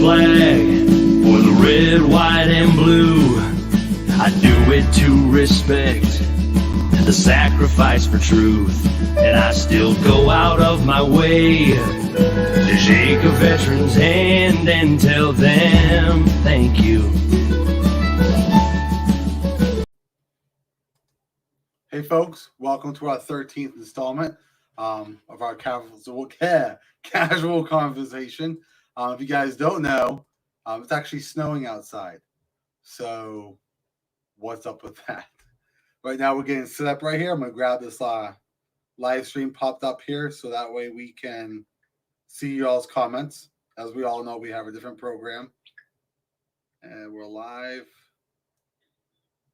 flag for the red, white, and blue. I do it to respect the sacrifice for truth, and I still go out of my way to shake a veteran's hand and tell them thank you. Hey folks, welcome to our 13th installment of our casual conversation. If you guys don't know, it's actually snowing outside. So what's up with that? Right now we're getting set up right here. I'm going to grab this live stream popped up here so that way we can see y'all's comments. As we all know, we have a different program. And we're live.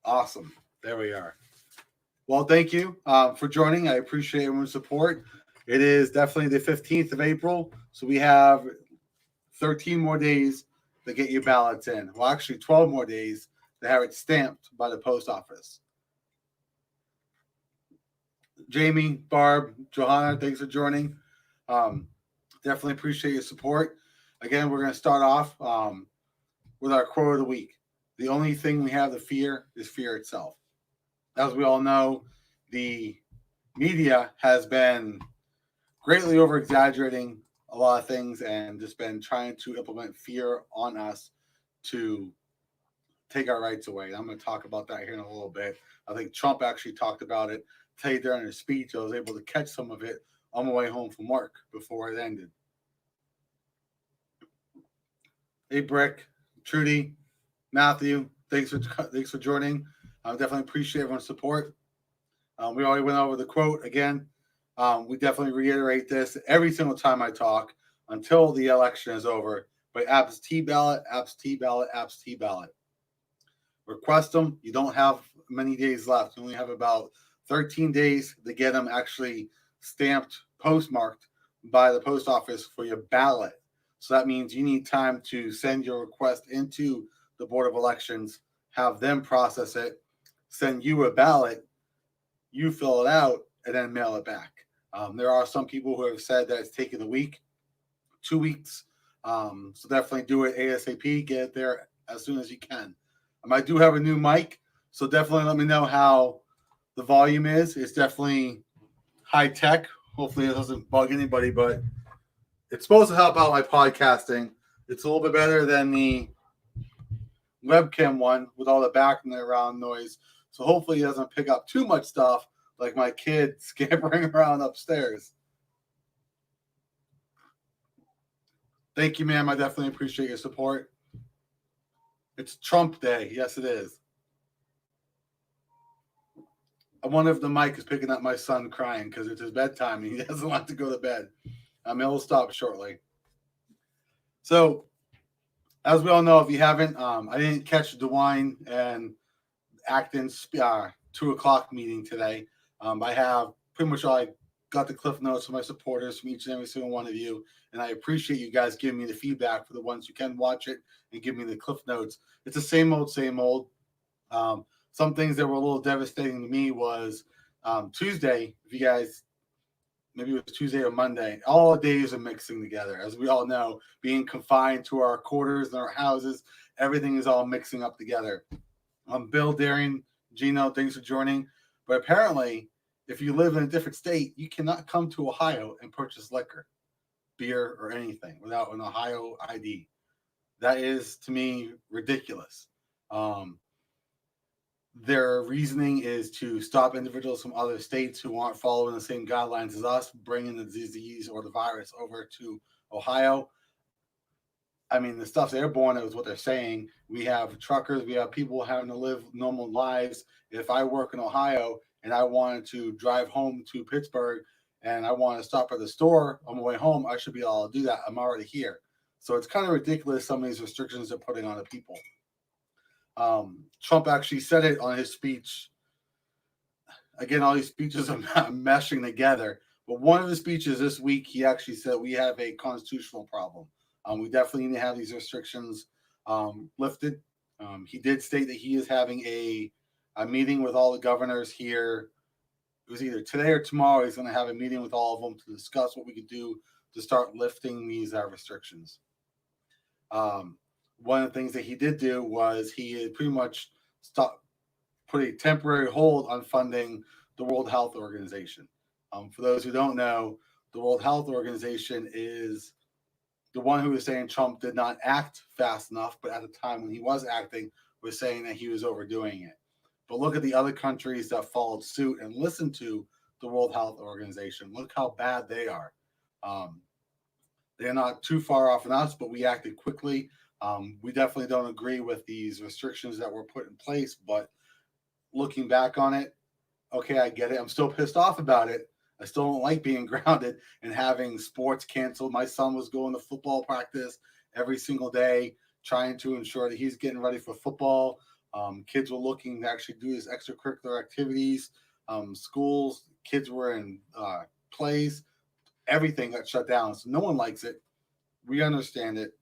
Awesome. There we are. Well, thank you for joining. I appreciate everyone's support. It is definitely the 15th of April, so we have 13 more days to get your ballots in. Well, actually 12 more days to have it stamped by the post office. Jamie, Barb, Johanna, thanks for joining. Definitely appreciate your support. Again, we're going to start off with our quote of the week. The only thing we have to fear is fear itself. As we all know, the media has been greatly over-exaggerating a lot of things and just been trying to implement fear on us to take our rights away. I'm going to talk about that here in a little bit. I think Trump actually talked about it today during his speech. I was able to catch some of it on my way home from work before it ended. Hey, Brick, Trudy, Matthew, thanks for joining. I definitely appreciate everyone's support. We already went over the quote again. We definitely reiterate this every single time I talk until the election is over. But absentee ballot, absentee ballot, absentee ballot. Request them. You don't have many days left. You only have about 13 days to get them actually stamped, postmarked by the post office for your ballot. So that means you need time to send your request into the Board of Elections, have them process it, send you a ballot, you fill it out, and then mail it back. There are some people who have said that it's taken a week, 2 weeks. So definitely do it ASAP. Get it there as soon as you can. I do have a new mic, so definitely let me know how the volume is. It's definitely high tech. Hopefully it doesn't bug anybody, but it's supposed to help out my podcasting. It's a little bit better than the webcam one with all the background noise. So hopefully it doesn't pick up too much stuff like my kid scampering around upstairs. Thank you, ma'am. I definitely appreciate your support. It's Trump Day. Yes, it is. I wonder if the mic is picking up my son crying because it's his bedtime and he doesn't want to go to bed. It'll stop shortly. So, as we all know, if you haven't, I didn't catch DeWine and Acton's 2 o'clock meeting today. I have pretty much all I got the cliff notes from my supporters from each and every single one of you, and I appreciate you guys giving me the feedback for the ones who can watch it and give me the cliff notes. It's the same old, same old. Some things that were a little devastating to me was Tuesday. If you guys, maybe it was Tuesday or Monday, all days are mixing together. As we all know, being confined to our quarters and our houses, everything is all mixing up together. Bill, Darian, Gino, thanks for joining. But apparently, if you live in a different state, you cannot come to Ohio and purchase liquor, beer, or anything without an Ohio ID. That is, to me, ridiculous. Their reasoning is to stop individuals from other states who aren't following the same guidelines as us, bringing the disease or the virus over to Ohio. I mean, the stuff's airborne is what they're saying. We have truckers. We have people having to live normal lives. If I work in Ohio and I wanted to drive home to Pittsburgh and I want to stop at the store on my way home, I should be able to do that. I'm already here. So it's kind of ridiculous, some of these restrictions they're putting on the people. Trump actually said it on his speech. Again, all these speeches are meshing together. But one of the speeches this week, he actually said we have a constitutional problem. We definitely need to have these restrictions lifted. He did state that he is having a meeting with all the governors here. It was either today or tomorrow. He's going to have a meeting with all of them to discuss what we could do to start lifting these restrictions. One of the things that he did do was he had pretty much put a temporary hold on funding the World Health Organization. For those who don't know, the World Health Organization is the one who was saying Trump did not act fast enough, but at the time when he was acting, was saying that he was overdoing it. But look at the other countries that followed suit and listened to the World Health Organization. Look how bad they are. They're not too far off from us, but we acted quickly. We definitely don't agree with these restrictions that were put in place, but looking back on it, okay, I get it. I'm still pissed off about it. I still don't like being grounded and having sports canceled. My son was going to football practice every single day, trying to ensure that he's getting ready for football. Kids were looking to actually do his extracurricular activities. Schools, kids were in plays. Everything got shut down. So no one likes it. We understand it.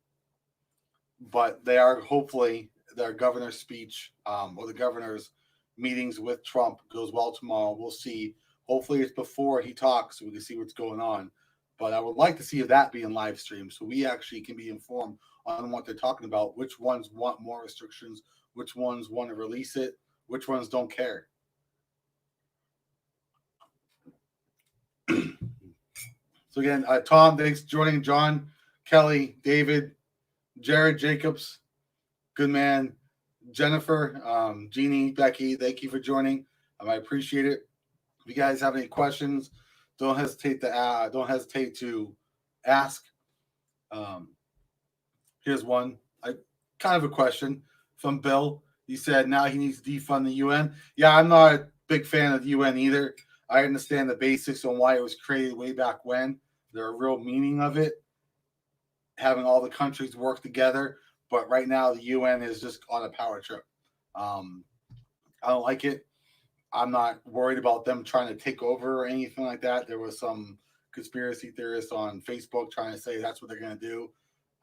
But they are hopefully their governor's speech or the governor's meetings with Trump goes well tomorrow. We'll see. Hopefully it's before he talks so we can see what's going on. But I would like to see that being live streamed so we actually can be informed on what they're talking about, which ones want more restrictions, which ones want to release it, which ones don't care. So again, Tom, thanks for joining. John, Kelly, David, Jared, Jacobs, good man, Jennifer, Jeannie, Becky, thank you for joining. I appreciate it. If you guys have any questions, don't hesitate to ask. Here's one. Kind of a question from Bill. He said now he needs to defund the UN. Yeah, I'm not a big fan of the UN either. I understand the basics on why it was created way back when. The real meaning of it, having all the countries work together. But right now, the UN is just on a power trip. I don't like it. I'm not worried about them trying to take over or anything like that. There was some conspiracy theorists on Facebook trying to say that's what they're going to do.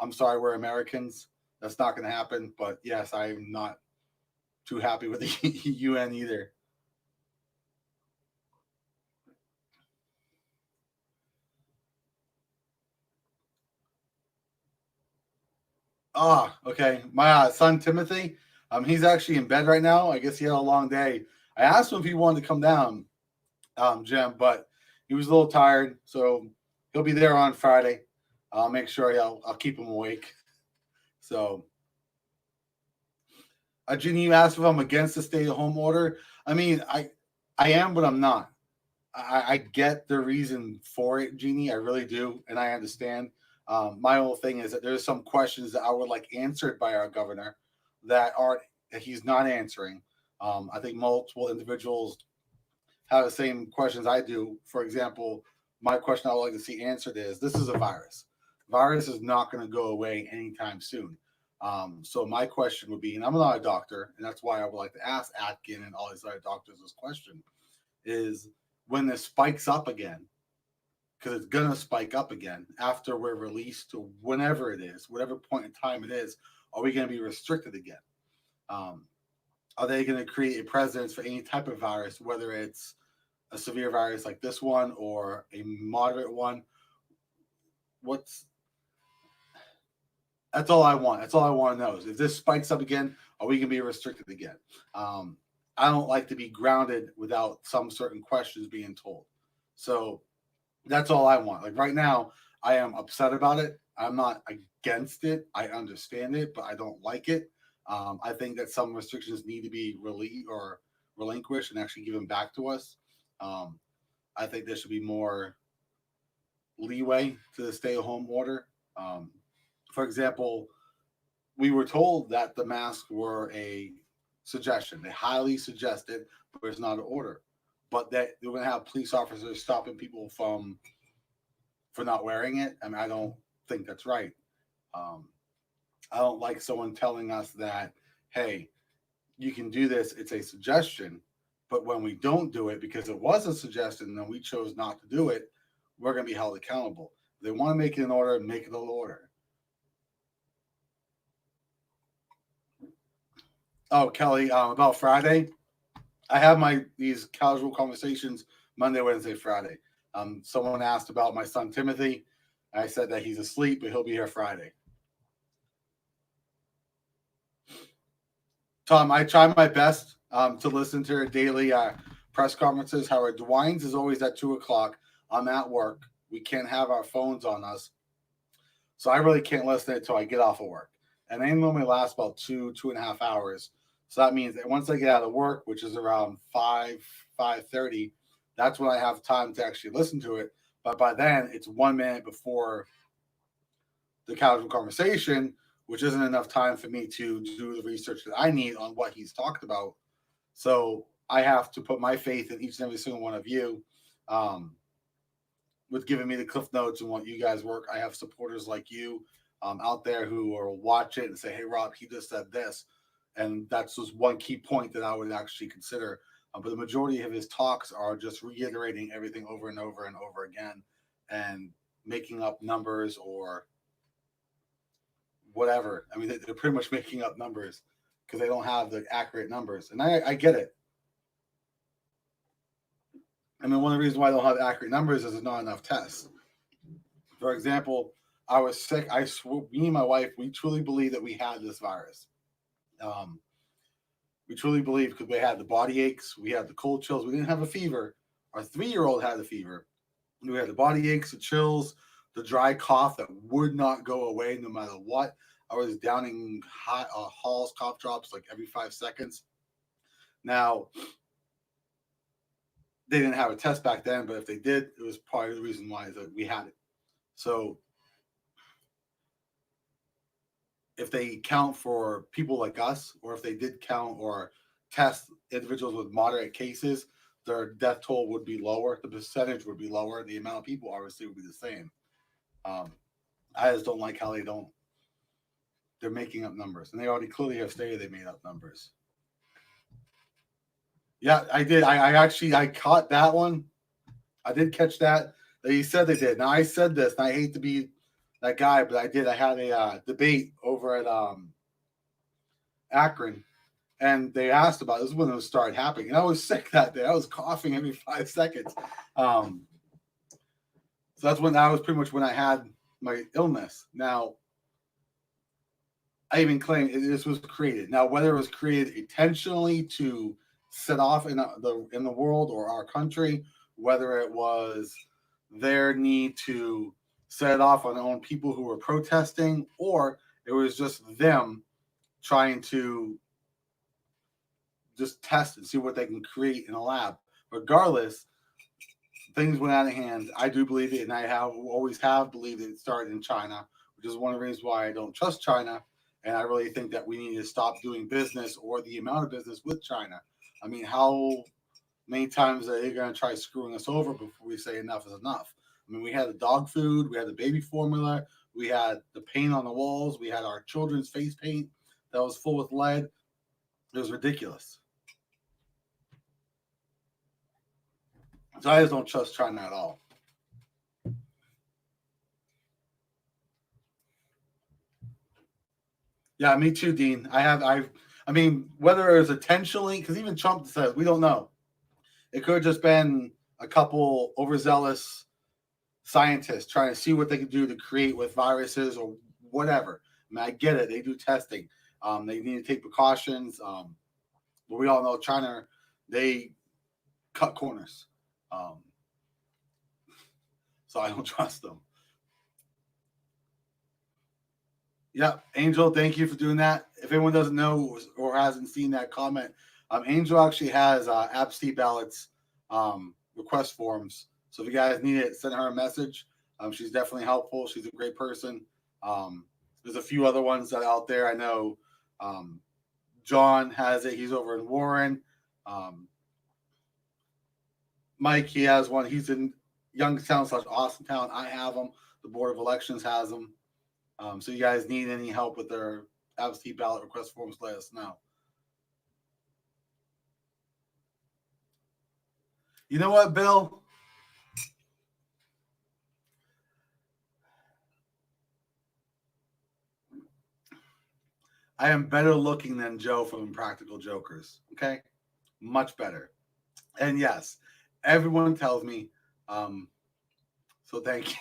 I'm sorry, we're Americans. That's not going to happen. But yes, I'm not too happy with the UN either. Okay. My son Timothy, he's actually in bed right now. I guess he had a long day. I asked him if he wanted to come down, Jim, but he was a little tired, so he'll be there on Friday. I'll make sure I'll keep him awake. So, Ginny, you asked if I'm against the stay-at-home order. I mean, I am, but I'm not. I get the reason for it, Jeannie. I really do, and I understand. My whole thing is that there's some questions that I would like answered by our governor that he's not answering. I think multiple individuals have the same questions I do. For example, my question I would like to see answered is: this is a virus. Virus is not going to go away anytime soon. So my question would be, and I'm not a doctor, and that's why I would like to ask Atkin and all these other doctors this question: is when this spikes up again, because it's going to spike up again after we're released to whenever it is, whatever point in time it is, are we going to be restricted again? Are they going to create a precedence for any type of virus, whether it's a severe virus like this one or a moderate one? That's all I want. That's all I want to know is if this spikes up again, are we going to be restricted again? I don't like to be grounded without some certain questions being told. So that's all I want. Like right now, I am upset about it. I'm not against it. I understand it, but I don't like it. I think that some restrictions need to be relinquished and actually given back to us. I think there should be more leeway to the stay-at-home order. For example, we were told that the masks were a suggestion. They highly suggested, but it's not an order. But that they're going to have police officers stopping people for not wearing it. I mean, I don't think that's right. I don't like someone telling us that, hey, you can do this. It's a suggestion. But when we don't do it because it was a suggestion and we chose not to do it, we're going to be held accountable. If they want to make it an order, make it an order. Oh, Kelly, about Friday, I have these casual conversations Monday, Wednesday, Friday. Someone asked about my son Timothy. I said that he's asleep, but he'll be here Friday. Tom, I try my best to listen to her daily press conferences. Howard Dwines is always at 2:00. I'm at work. We can't have our phones on us, so I really can't listen until I get off of work. And they normally last about 2.5 hours. So that means that once I get out of work, which is around 5:30, that's when I have time to actually listen to it. But by then, it's 1 minute before the casual conversation, which isn't enough time for me to do the research that I need on what he's talked about. So I have to put my faith in each and every single one of you, with giving me the cliff notes and what you guys work. I have supporters like you out there who will watch it and say, "Hey, Rob, he just said this," and that's just one key point that I would actually consider. But the majority of his talks are just reiterating everything over and over and over again, and making up numbers or whatever. I mean, they're pretty much making up numbers because they don't have the accurate numbers, and I get it. I mean, one of the reasons why I don't have accurate numbers is there's not enough tests. For example, I was sick. Me and my wife, we truly believe that we had this virus. Um, we truly believe because we had the body aches, we had the cold chills. We didn't have a fever. Our 3-year-old had a fever. We had the body aches, the chills, the dry cough that would not go away no matter what. I was downing Hall's cough drops like every 5 seconds. Now, they didn't have a test back then, but if they did, it was probably the reason why that we had it. So if they count for people like us, or if they did count or test individuals with moderate cases, their death toll would be lower. The percentage would be lower. The amount of people obviously would be the same. I just don't like how they're making up numbers, and they already clearly have stated they made up numbers. Yeah, I did. I caught that one. I did catch that. He said they did. Now I said this, and I hate to be that guy, but I did. I had a debate over at Akron, and they asked about it. This is when it started happening, and I was sick that day. I was coughing every 5 seconds. So that was pretty much when I had my illness. Now, I even claim this was created. Now, whether it was created intentionally to set off in the world or our country, whether it was their need to set it off on their own people who were protesting, or it was just them trying to just test and see what they can create in a lab. Regardless, things went out of hand. I do believe it, and I always have believed it started in China, which is one of the reasons why I don't trust China. And I really think that we need to stop doing business or the amount of business with China. I mean, how many times are they going to try screwing us over before we say enough is enough? I mean, we had the dog food, we had the baby formula, we had the paint on the walls, we had our children's face paint that was full with lead. It was ridiculous. So I just don't trust China at all. Yeah, me too, Dean. I mean, whether it was intentionally, because even Trump says we don't know. It could have just been a couple overzealous scientists trying to see what they could do to create with viruses or whatever. I mean, I get it. They do testing. They need to take precautions. But we all know China, they cut corners. So I don't trust them. Yeah, Angel, thank you for doing that. If anyone doesn't know or hasn't seen that comment, Angel actually has absentee ballots request forms. So if you guys need it, send her a message. She's definitely helpful. She's a great person. There's a few other ones that are out there. I know John has it. He's over in Warren. Mike, he has one. He's in Youngstown / Austintown. I have them. The Board of Elections has them. So you guys need any help with their absentee ballot request forms, let us know. You know what, Bill? I am better looking than Joe from Impractical Jokers. Okay? Much better. And yes, everyone tells me. So thank you.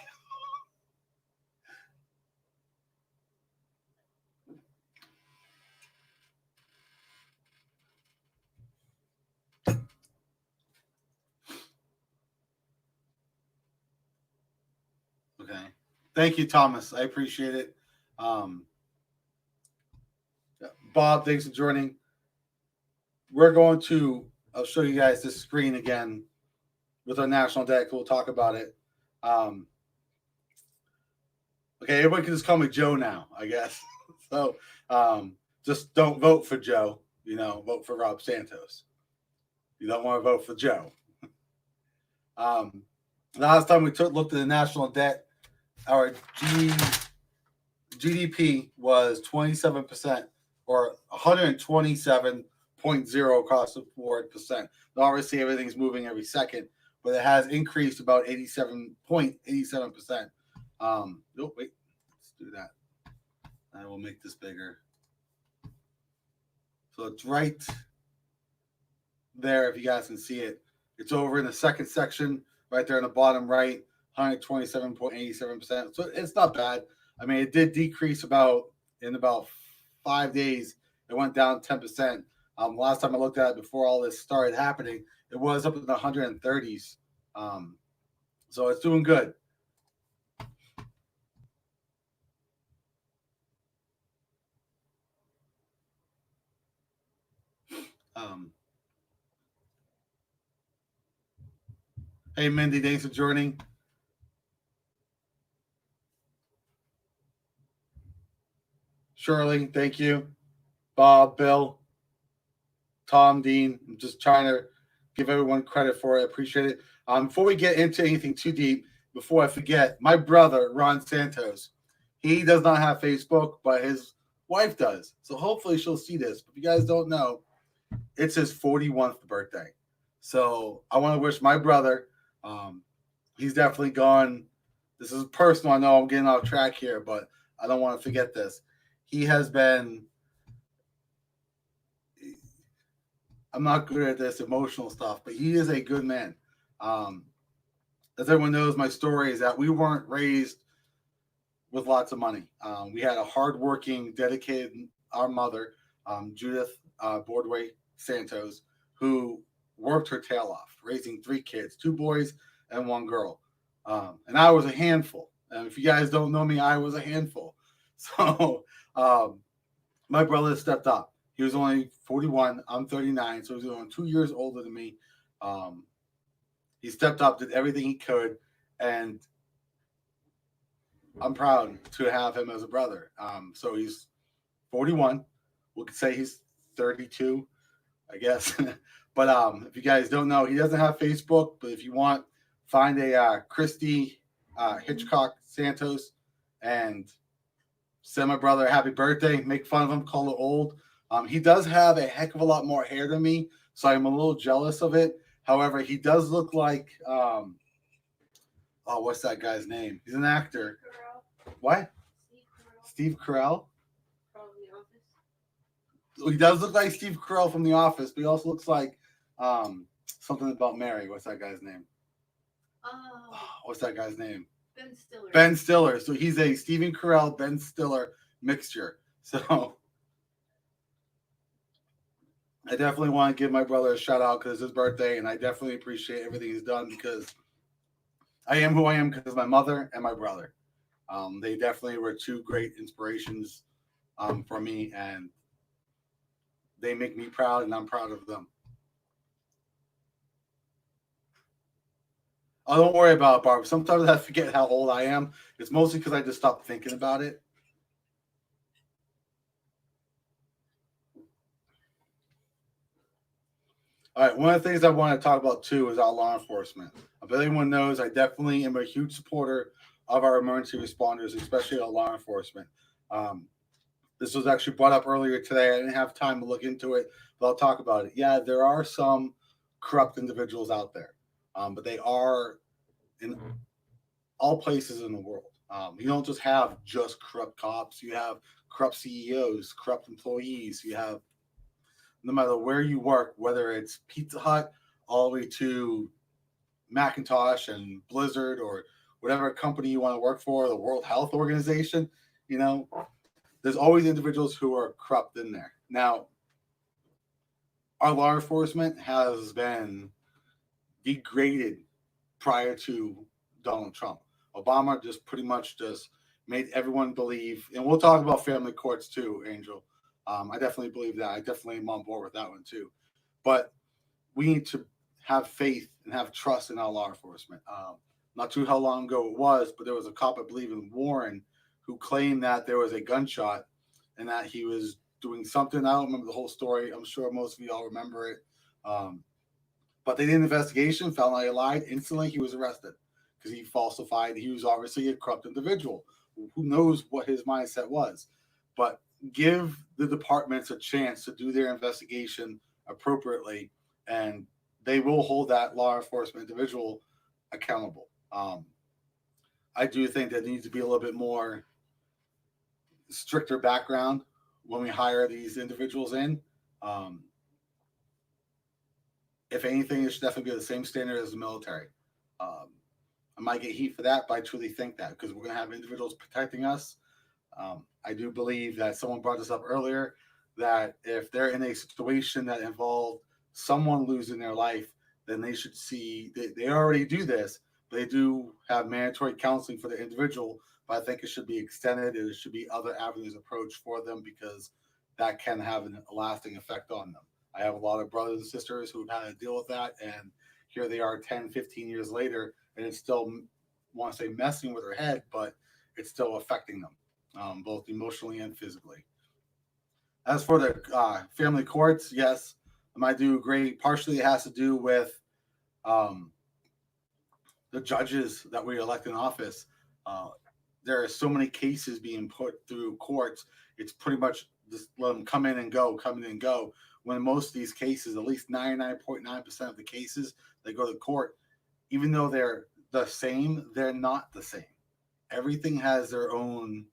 Thank you, Thomas. I appreciate it. Bob, thanks for joining. We're going to, I'll show you guys this screen again with our national deck. We'll talk about it. Okay, everybody can just call me Joe now, I guess. So just don't vote for Joe. Vote for Rob Santos. You don't want to vote for Joe. Last time we looked at the national debt, our GDP was 27%, or 127.0 across the board percent. Now, obviously, everything's moving every second, but it has increased about 87.87%. Oh, wait, let's do that. I will make this bigger. So it's right there, if you guys can see it. It's over in the second section, right there in the bottom right, 127.87%. So it's not bad. I mean, it did decrease in about 5 days. It went down 10%. Last time I looked at it before all this started happening, it was up in the 130s. So it's doing good. Hey, Mindy, thanks for joining. Shirley, thank you. Bob, Bill, Tom, Dean. I'm just trying to give everyone credit for it. I appreciate it. Before we get into anything too deep, before I forget, my brother, Ron Santos, he does not have Facebook, but his wife does. So hopefully she'll see this. But if you guys don't know, it's his 41st birthday. So I want to wish my brother, he's definitely gone. This is personal. I know I'm getting off track here, but I don't want to forget this. He has been, I'm not good at this emotional stuff, but he is a good man. As everyone knows, my story is that we weren't raised with lots of money. We had a hardworking, dedicated, our mother, Judith Bordway Santos, who worked her tail off, raising 3 kids, 2 boys and 1 girl. And I was a handful. And if you guys don't know me, I was a handful. So my brother stepped up. He was only 41. I'm 39. So he was only 2 years older than me. He stepped up, did everything he could. And I'm proud to have him as a brother. So he's 41. We could say he's 32, I guess. But if you guys don't know, he doesn't have Facebook. But if you want, find a Christy Hitchcock Santos and send my brother a happy birthday. Make fun of him, call it old. He does have a heck of a lot more hair than me, so I'm a little jealous of it. However, he does look like what's that guy's name? He's an actor. Carell. What? Steve Carell. From The Office. He does look like Steve Carell from The Office, but he also looks like something about Mary. What's that guy's name? What's that guy's name? Ben Stiller. Ben Stiller. So he's a Stephen Carell, Ben Stiller mixture. So I definitely want to give my brother a shout out because it's his birthday, and I definitely appreciate everything he's done because I am who I am because of my mother and my brother. They definitely were 2 great inspirations for me, and they make me proud, and I'm proud of them. Oh, don't worry about it, Barb. Sometimes I forget how old I am. It's mostly because I just stopped thinking about it. All right, one of the things I want to talk about, too, is our law enforcement. If anyone knows, I definitely am a huge supporter of our emergency responders, especially our law enforcement. This was actually brought up earlier today. I didn't have time to look into it, but I'll talk about it. Yeah, there are some corrupt individuals out there, but they are in all places in the world. You don't just have corrupt cops. You have corrupt CEOs, corrupt employees. You have, no matter where you work, whether it's Pizza Hut all the way to Macintosh and Blizzard or whatever company you want to work for, the World Health Organization, there's always individuals who are corrupt in there. Now, our law enforcement has been degraded prior to Donald Trump. Obama just pretty much just made everyone believe, and we'll talk about family courts too, Angel. I definitely believe that. I definitely am on board with that one too. But we need to have faith and have trust in our law enforcement. Not too how long ago it was, but there was a cop, I believe, in Warren, who claimed that there was a gunshot and that he was doing something. I don't remember the whole story. I'm sure most of you all remember it. But they did an investigation, found out he lied. Instantly, he was arrested because he falsified. He was obviously a corrupt individual. Who knows what his mindset was? But give the departments a chance to do their investigation appropriately, and they will hold that law enforcement individual accountable. I do think there needs to be a little bit more stricter background when we hire these individuals in. If anything, it should definitely be the same standard as the military. I might get heat for that, but I truly think that because we're going to have individuals protecting us. I do believe that someone brought this up earlier, that if they're in a situation that involved someone losing their life, then they should see, they already do this, but they do have mandatory counseling for the individual, but I think it should be extended and it should be other avenues approached for them because that can have a lasting effect on them. I have a lot of brothers and sisters who've had to deal with that, and here they are 10, 15 years later, and it's still, I want to say, messing with their head, but it's still affecting them, both emotionally and physically. As for the family courts, yes, I do agree. Partially, it has to do with the judges that we elect in office. There are so many cases being put through courts. It's pretty much just let them come in and go, come in and go. When most of these cases, at least 99.9% of the cases that go to court, even though they're the same, they're not the same. Everything has their own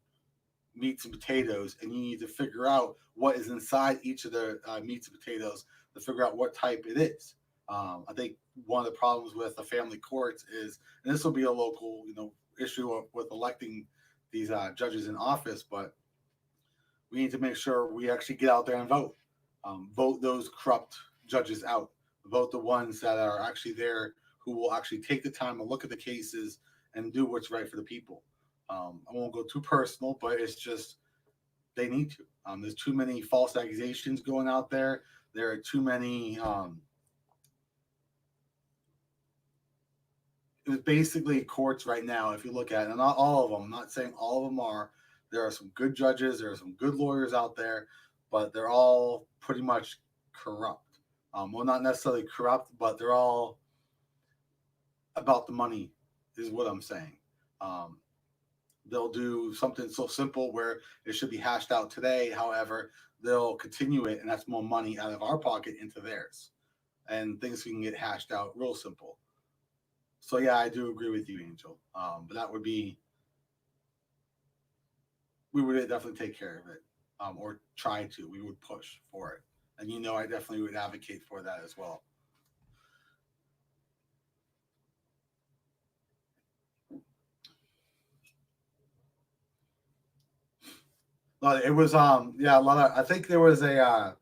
meats and potatoes, and you need to figure out what is inside each of the meats and potatoes to figure out what type it is. I think one of the problems with the family courts is, and this will be a local, issue with electing these judges in office, but we need to make sure we actually get out there and vote. Vote those corrupt judges out. Vote the ones that are actually there who will actually take the time to look at the cases and do what's right for the people. I won't go too personal, but it's just they need to. There's too many false accusations going out there. There are too many. It's basically courts right now. If you look at it, and not all of them, I'm not saying all of them are. There are some good judges. There are some good lawyers out there, but they're all pretty much corrupt. Well, not necessarily corrupt, but they're all about the money, is what I'm saying. They'll do something so simple where it should be hashed out today. However, they'll continue it, and that's more money out of our pocket into theirs. And things can get hashed out real simple. So, yeah, I do agree with you, Angel. But that would be, we would definitely take care of it, or try to. We would push for it. And, I definitely would advocate for that as well. It was a lot of, I think there was I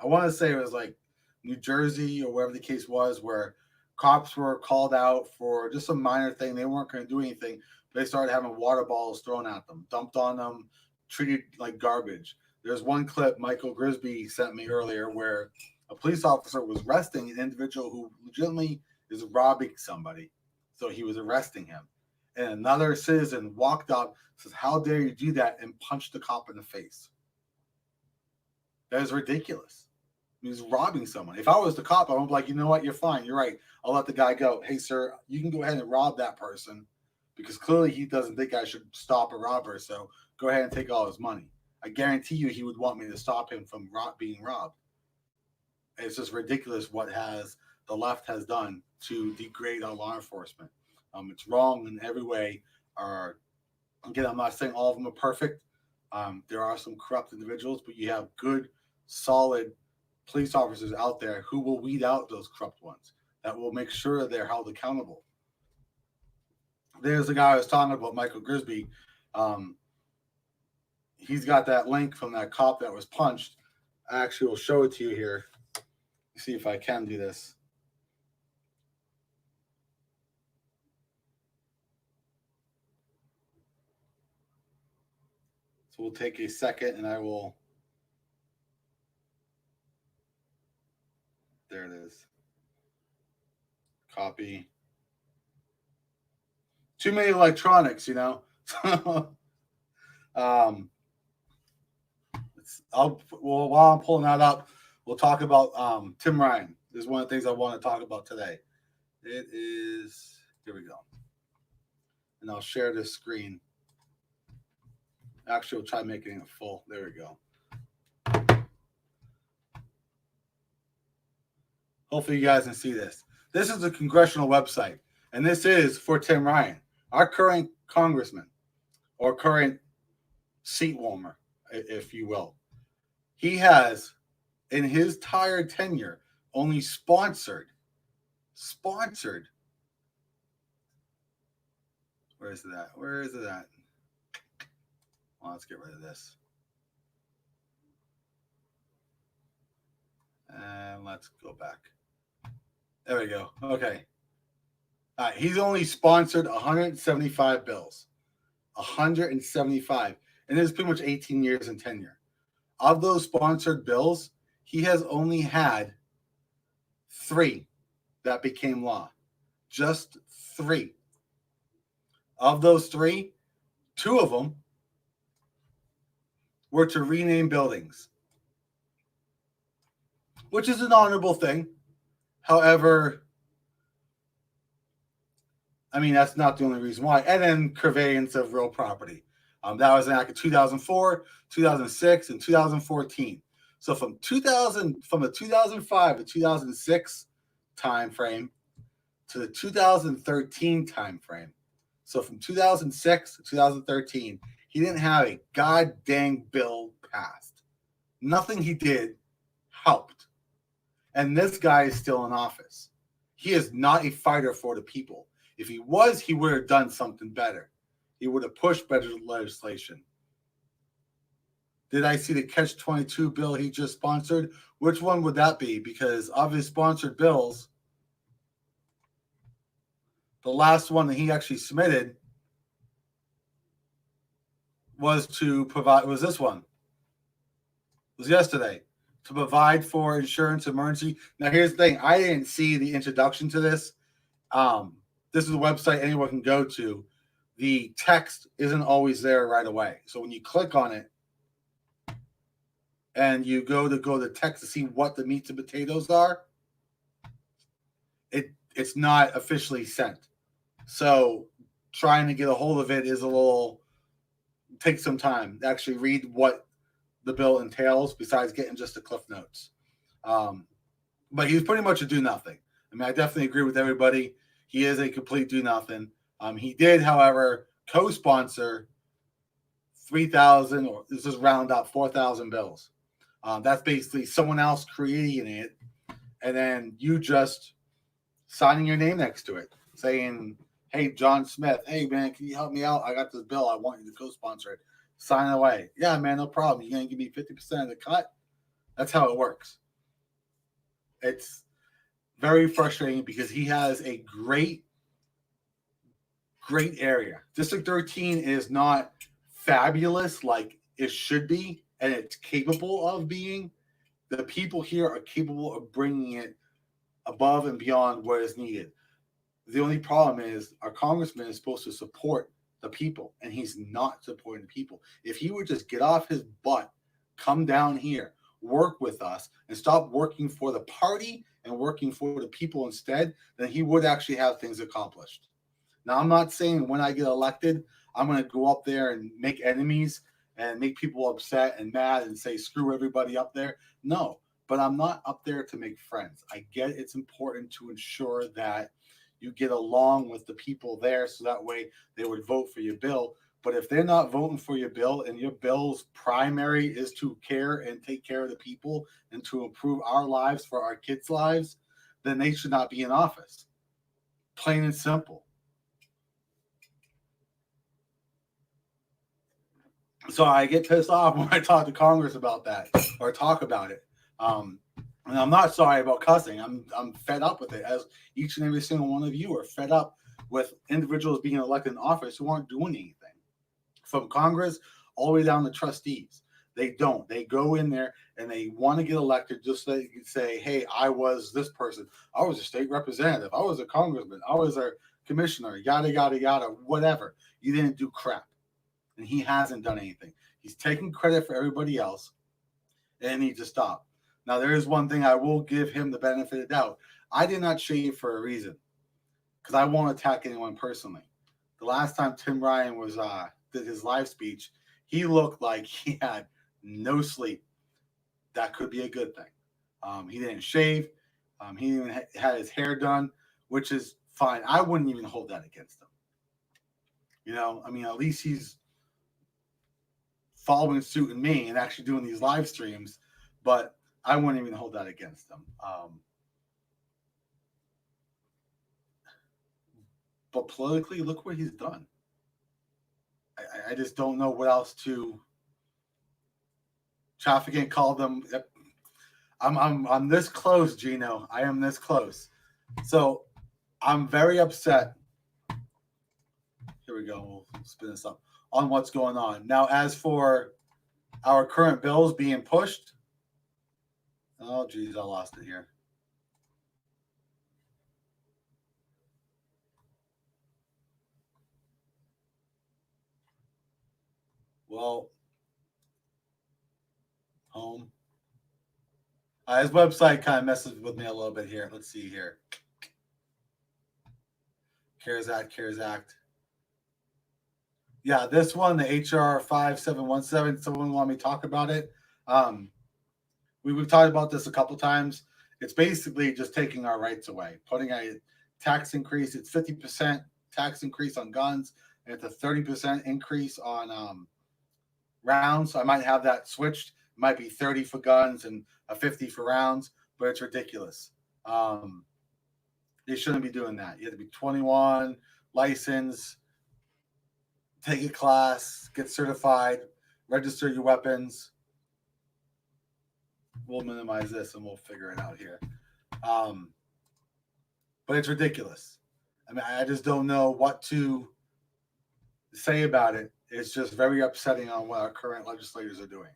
want to say it was like New Jersey or wherever the case was, where cops were called out for just a minor thing. They weren't going to do anything. They started having water bottles thrown at them, dumped on them, treated like garbage. There's one clip Michael Grisby sent me earlier where a police officer was arresting an individual who legitimately is robbing somebody. So he was arresting him. And another citizen walked up, says, "How dare you do that?" and punched the cop in the face. That is ridiculous. He's robbing someone. If I was the cop, I would be like, you know what? You're fine. You're right. I'll let the guy go. Hey, sir, you can go ahead and rob that person because clearly he doesn't think I should stop a robber. So go ahead and take all his money. I guarantee you he would want me to stop him from being robbed. It's just ridiculous what the left has done to degrade our law enforcement. It's wrong in every way. Again, I'm not saying all of them are perfect. There are some corrupt individuals, but you have good, solid police officers out there who will weed out those corrupt ones, that will make sure they're held accountable. There's the guy I was talking about, Michael Grisby. He's got that link from that cop that was punched. I actually will show it to you here. See if I can do this. So we'll take a second and I will. There it is. Copy. Too many electronics, you know. While I'm pulling that up, we'll talk about Tim Ryan. This is one of the things I want to talk about today. It is, here we go. And I'll share this screen. Actually, we'll try making it full. There we go. Hopefully you guys can see this. This is the congressional website, and this is for Tim Ryan, our current congressman, or current seat warmer, if you will. He has, in his entire tenure, only sponsored. Where is it at? Well, let's get rid of this. And let's go back. There we go. Okay. All right. He's only sponsored 175 bills. 175. And it's pretty much 18 years in tenure. Of those sponsored bills, he has only had 3 that became law. Just 3. Of those 3, 2 of them were to rename buildings, which is an honorable thing. However, I mean, that's not the only reason why. And then conveyance of real property. That was enacted 2004, 2006, and 2014. So from the 2005 to 2006 time frame to the 2013 time frame. So from 2006 to 2013, he didn't have a goddamn bill passed. Nothing he did helped. And this guy is still in office. He is not a fighter for the people. If he was, he would have done something better. He would have pushed better legislation. Did I see the Catch-22 bill he just sponsored? Which one would that be? Because of his sponsored bills, the last one that he actually submitted was to provide, was this one. It was yesterday. To provide for insurance emergency. Now, here's the thing. I didn't see the introduction to this. This is a website anyone can go to. The text isn't always there right away. So when you click on it and you go to text to see what the meats and potatoes are, it's not officially sent. So trying to get a hold of it is takes some time to actually read what the bill entails besides getting just the cliff notes. But he's pretty much a do nothing. I mean, I definitely agree with everybody. He is a complete do nothing. He did, however, co-sponsor 3,000, or this is round up 4,000 bills. That's basically someone else creating it, and then you just signing your name next to it, saying, "Hey, John Smith, hey man, can you help me out? I got this bill. I want you to co-sponsor it. Sign away." Yeah, man, no problem. You're gonna give me 50% of the cut. That's how it works. It's very frustrating because he has a great area. District 13 is not fabulous like it should be, and it's capable of being. The people here are capable of bringing it above and beyond what is needed. The only problem is our congressman is supposed to support the people, and he's not supporting the people. If he would just get off his butt, come down here, work with us, and stop working for the party and working for the people instead, then he would actually have things accomplished. Now, I'm not saying when I get elected, I'm going to go up there and make enemies and make people upset and mad and say, screw everybody up there. No, but I'm not up there to make friends. I get it's important to ensure that you get along with the people there so that way they would vote for your bill. But if they're not voting for your bill and your bill's primary is to care and take care of the people and to improve our lives for our kids' lives, then they should not be in office. Plain and simple. So I get pissed off when I talk to Congress about that or talk about it. And I'm not sorry about cussing. I'm fed up with it, as each and every single one of you are fed up with individuals being elected in office who aren't doing anything. From Congress all the way down to trustees. They don't. They go in there and they want to get elected just so they can say, hey, I was this person. I was a state representative. I was a congressman. I was a commissioner, yada, yada, yada, whatever. You didn't do crap. And he hasn't done anything. He's taking credit for everybody else, and it needs to stop. Now, there is one thing I will give him the benefit of doubt. I did not shave for a reason because I won't attack anyone personally. The last time Tim Ryan was did his live speech, he looked like he had no sleep. That could be a good thing. He didn't shave. He even had his hair done, which is fine. I wouldn't even hold that against him. You know, I mean, at least he's following suit in me and actually doing these live streams, but I wouldn't even hold that against him. But politically, look what he's done. I just don't know what else to. Trafficking called them. I'm this close, Gino. I am this close. So I'm very upset. Here we go. We'll spin this up on what's going on. Now, as for our current bills being pushed. Oh, geez, I lost it here. Well, home. His website kind of messes with me a little bit here. Let's see here. CARES Act. Yeah, this one, the HR 5717, someone want me to talk about it. We've talked about this a couple times. It's basically just taking our rights away, putting a tax increase. It's 50% tax increase on guns, and it's a 30% increase on rounds. So I might have that switched. It might be 30 for guns and a 50 for rounds, but it's ridiculous. They shouldn't be doing that. You have to be 21, license, take a class, get certified, register your weapons. We'll minimize this and we'll figure it out here. But it's ridiculous. I mean, I just don't know what to say about it. It's just very upsetting on what our current legislators are doing.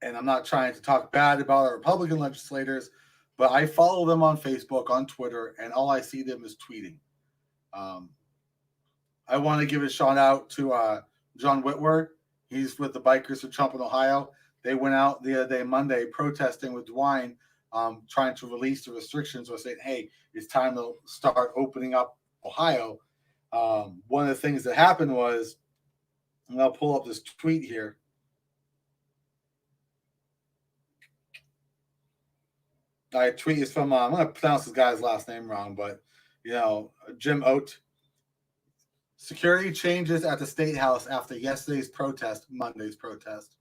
And I'm not trying to talk bad about our Republican legislators, but I follow them on Facebook, on Twitter, and all I see them is tweeting. I want to give a shout out to John Whitwer. He's with the Bikers for Trump in Ohio. They went out the other day, Monday, protesting with DeWine, trying to release the restrictions or saying, hey, it's time to start opening up Ohio. One of the things that happened was, and I'll pull up this tweet here. I tweet is from, I'm going to pronounce this guy's last name wrong, but, Jim Oat. Security changes at the State House after yesterday's protest, Monday's protest.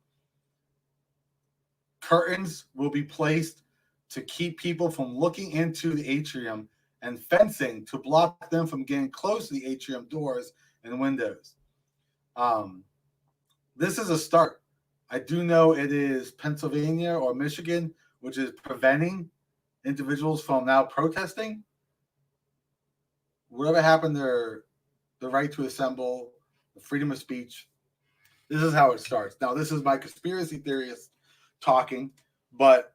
Curtains will be placed to keep people from looking into the atrium and fencing to block them from getting close to the atrium doors and windows. This is a start. I do know it is Pennsylvania or Michigan, which is preventing individuals from now protesting. Whatever happened to the right to assemble, the freedom of speech, this is how it starts. Now, this is my conspiracy theorist talking, but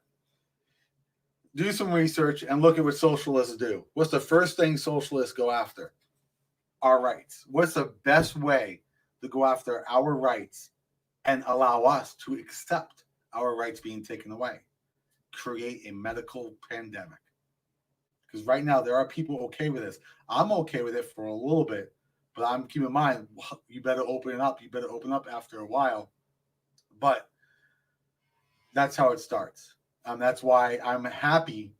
do some research and look at what socialists do. What's the first thing socialists go after? Our rights. What's the best way to go after our rights and allow us to accept our rights being taken away? Create a medical pandemic. Because right now there are people okay with this. I'm okay with it for a little bit, but I'm keeping in mind, you better open it up. You better open up after a while. But that's how it starts. That's why I'm happy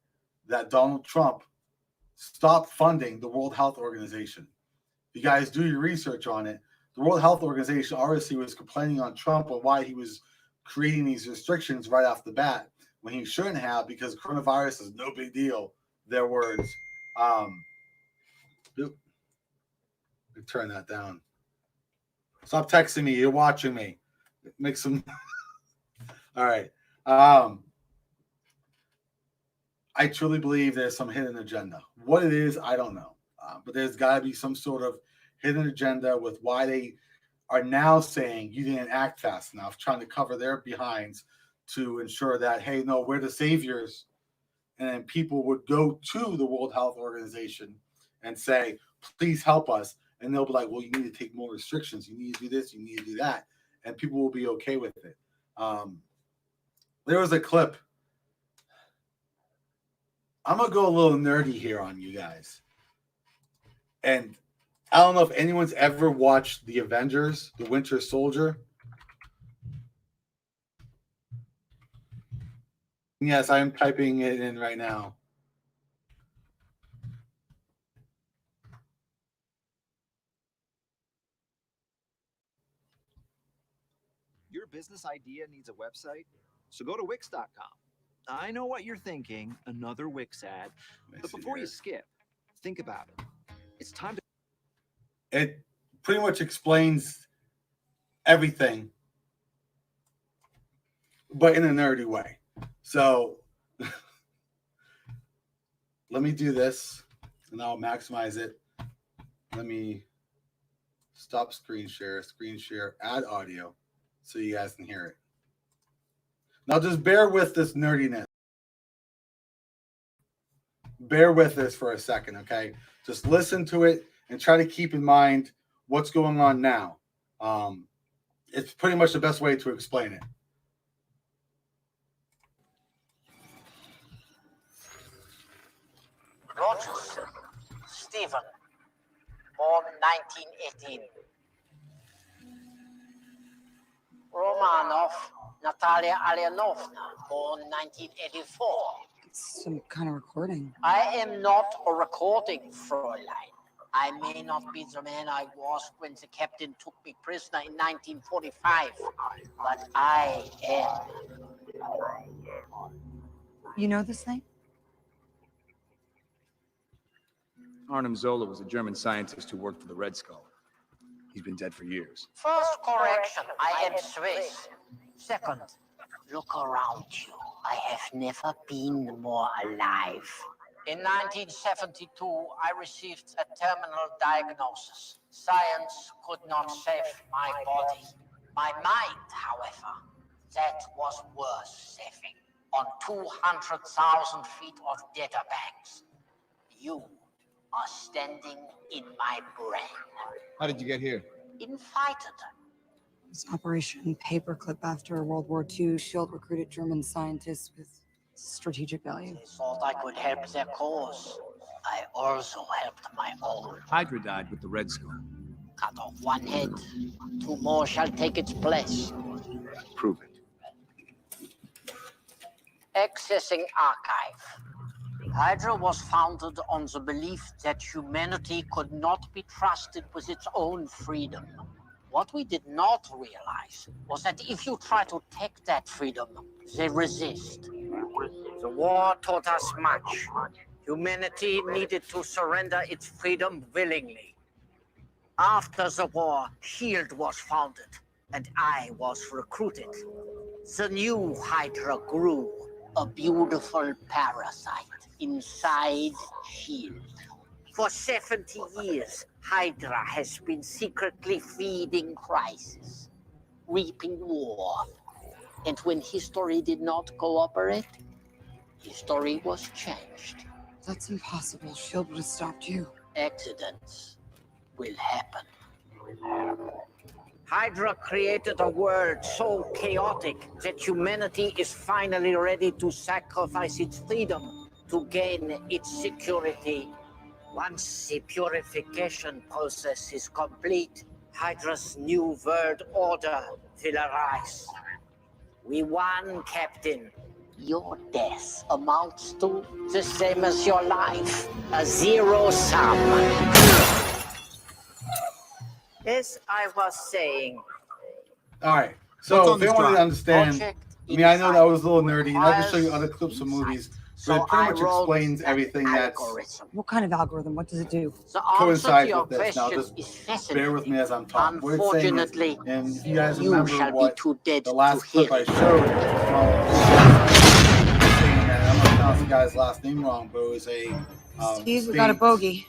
that Donald Trump stopped funding the World Health Organization. If you guys do your research on it, the World Health Organization obviously was complaining on Trump on why he was creating these restrictions right off the bat when he shouldn't have, because coronavirus is no big deal. Their words. Turn that down. Stop texting me. You're watching me. Make some. All right. I truly believe there's some hidden agenda. What it is, I don't know. But there's got to be some sort of hidden agenda with why they are now saying you didn't act fast enough, trying to cover their behinds to ensure that, hey, no, we're the saviors. And then people would go to the World Health Organization and say, please help us. And they'll be like, well, you need to take more restrictions. You need to do this. You need to do that. And people will be okay with it. There was a clip. I'm going to go a little nerdy here on you guys. And I don't know if anyone's ever watched The Avengers, The Winter Soldier. Yes, I am typing it in right now. Your business idea needs a website? So go to Wix.com. I know what you're thinking, another Wix ad. But before you skip, think about it. It's time to... It pretty much explains everything, but in a nerdy way. So let me do this, and I'll maximize it. Let me stop screen share, add audio, so you guys can hear it. Now just bear with this nerdiness. Bear with this for a second, okay? Just listen to it and try to keep in mind what's going on now. It's pretty much the best way to explain it. Rogers, Stephen, born 1918. Romanov, Natalia Alyanovna, born 1984. It's some kind of recording. I am not a recording, Fräulein. I may not be the man I was when the captain took me prisoner in 1945, but I am. You know this thing? Arnim Zola was a German scientist who worked for the Red Skull. He's been dead for years. First correction, I am Swiss. Second, look around you. I have never been more alive. In 1972, I received a terminal diagnosis. Science could not save my body. My mind, however, that was worth saving. On 200,000 feet of data banks, you are standing in my brain. How did you get here? Invited. This Operation Paperclip after World War II. SHIELD recruited German scientists with strategic value. They thought I could help their cause. I also helped my own. Hydra died with the Red Skull. Cut off one head. Two more shall take its place. Prove it. Accessing archive. Hydra was founded on the belief that humanity could not be trusted with its own freedom. What we did not realize was that if you try to take that freedom, they resist. The war taught us much. Humanity needed to surrender its freedom willingly. After the war, SHIELD was founded, and I was recruited. The new Hydra grew, a beautiful parasite inside SHIELD. For 70 years, Hydra has been secretly feeding crisis, reaping war. And when history did not cooperate, history was changed. That's impossible. SHIELD would have stopped you. Accidents will happen. Hydra created a world so chaotic that humanity is finally ready to sacrifice its freedom to gain its security. Once the purification process is complete, Hydra's new world order will arise. We won, Captain. Your death amounts to the same as your life, a zero sum. As I was saying. All right. So if anyone didn't understand, I mean, I know that was a little nerdy, and I can show you other clips of movies, but it pretty much explains everything that's What kind of algorithm? What does it do? coincides with this. Now, just bear with me as I'm talking. What it's saying is, and if you guys remember what the last clip I showed from saying that, I'm going to pronounce the guy's last name wrong, but it was a Steve, we got a bogey.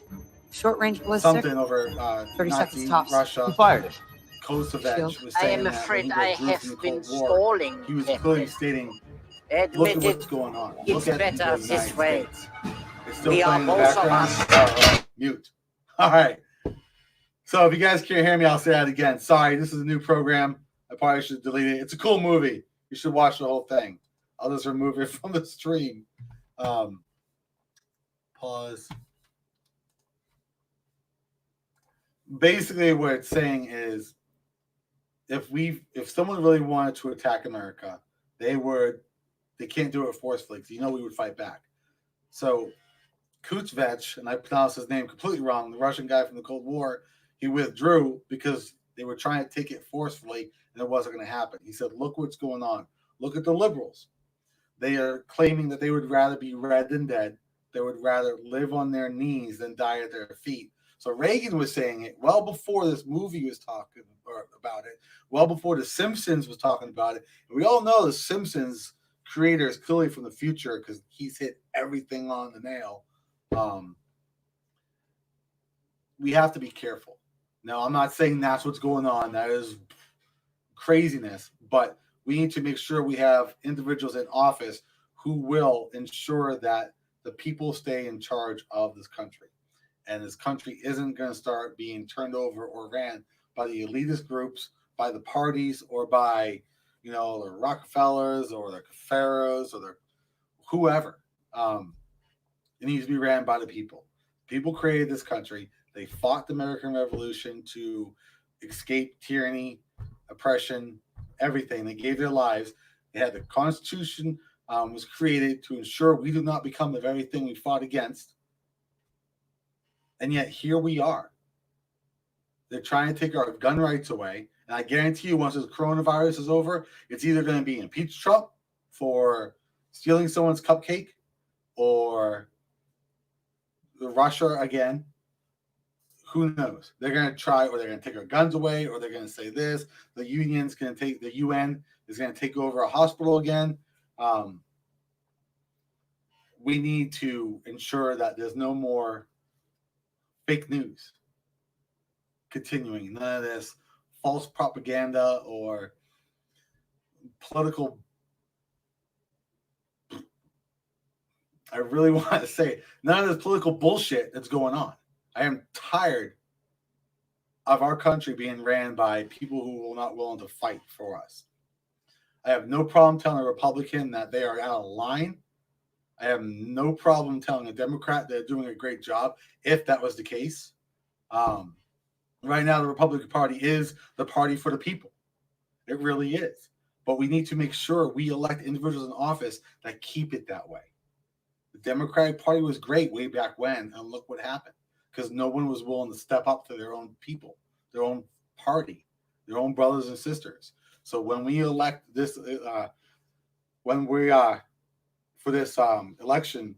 Short range ballistic. something over 30 Nazi seconds tops. Russia. Who fired it? Kosovic Shield. was I saying am that when afraid he I withdrew from the have been Cold War, stalling. he was Captain. clearly stating, look Admit at what's it. going on. It's Look at better the this United way. States. It's still We are playing in the both of background. us. Mute. All right. So if you guys can't hear me, I'll say that again. Sorry, this is a new program. I probably should delete it. It's a cool movie. You should watch the whole thing. I'll just remove it from the stream. Pause. Basically, what it's saying is, if someone really wanted to attack America, they can't do it forcefully because we would fight back. So Kutzvech, and I pronounced his name completely wrong, the Russian guy from the Cold War, he withdrew because they were trying to take it forcefully and it wasn't going to happen. He said, look what's going on. Look at the liberals. They are claiming that they would rather be red than dead. They would rather live on their knees than die at their feet. So Reagan was saying it well before this movie was talking about it, well before The Simpsons was talking about it. And we all know The Simpsons creator is clearly from the future because he's hit everything on the nail. We have to be careful. Now, I'm not saying that's what's going on. That is craziness. But we need to make sure we have individuals in office who will ensure that the people stay in charge of this country. And this country isn't going to start being turned over or ran by the elitist groups, by the parties, or by, the Rockefellers or the Pharaohs or the whoever. It needs to be ran by the people. People created this country. They fought the American Revolution to escape tyranny, oppression, everything. They gave their lives. They had the Constitution was created to ensure we do not become the very thing we fought against. And yet here we are. They're trying to take our gun rights away. And I guarantee you, once this coronavirus is over, it's either going to be impeach Trump for stealing someone's cupcake or Russia again. Who knows? They're going to try, or they're going to take our guns away, or they're going to say this. The UN is going to take over a hospital again. We need to ensure that there's no more fake news continuing. None of this false propaganda or political. I really want to say none of this political bullshit that's going on. I am tired of our country being ran by people who are not willing to fight for us. I have no problem telling a Republican that they are out of line. I have no problem telling a Democrat they're doing a great job if that was the case. Right now, the Republican Party is the party for the people. It really is. But we need to make sure we elect individuals in office that keep it that way. The Democratic Party was great way back when, and look what happened. Because no one was willing to step up to their own people, their own party, their own brothers and sisters. So when we elect this, for this election,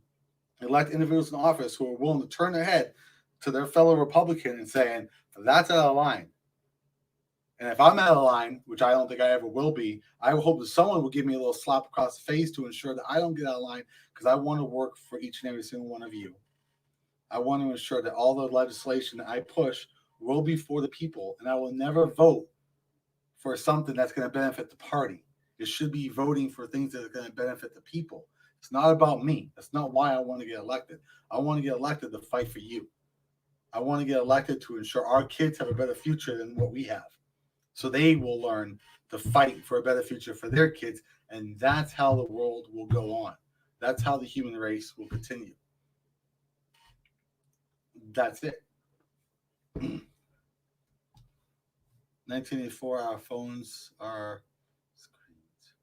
elect individuals in office who are willing to turn their head to their fellow Republican and saying, that's out of line. And if I'm out of line, which I don't think I ever will be, I hope that someone will give me a little slap across the face to ensure that I don't get out of line, because I want to work for each and every single one of you. I want to ensure that all the legislation that I push will be for the people, and I will never vote for something that's going to benefit the party. It should be voting for things that are going to benefit the people. It's not about me. That's not why I want to get elected. I want to get elected to fight for you. I want to get elected to ensure our kids have a better future than what we have. So they will learn to fight for a better future for their kids, and that's how the world will go on. That's how the human race will continue. That's it. 1984, our phones are screens.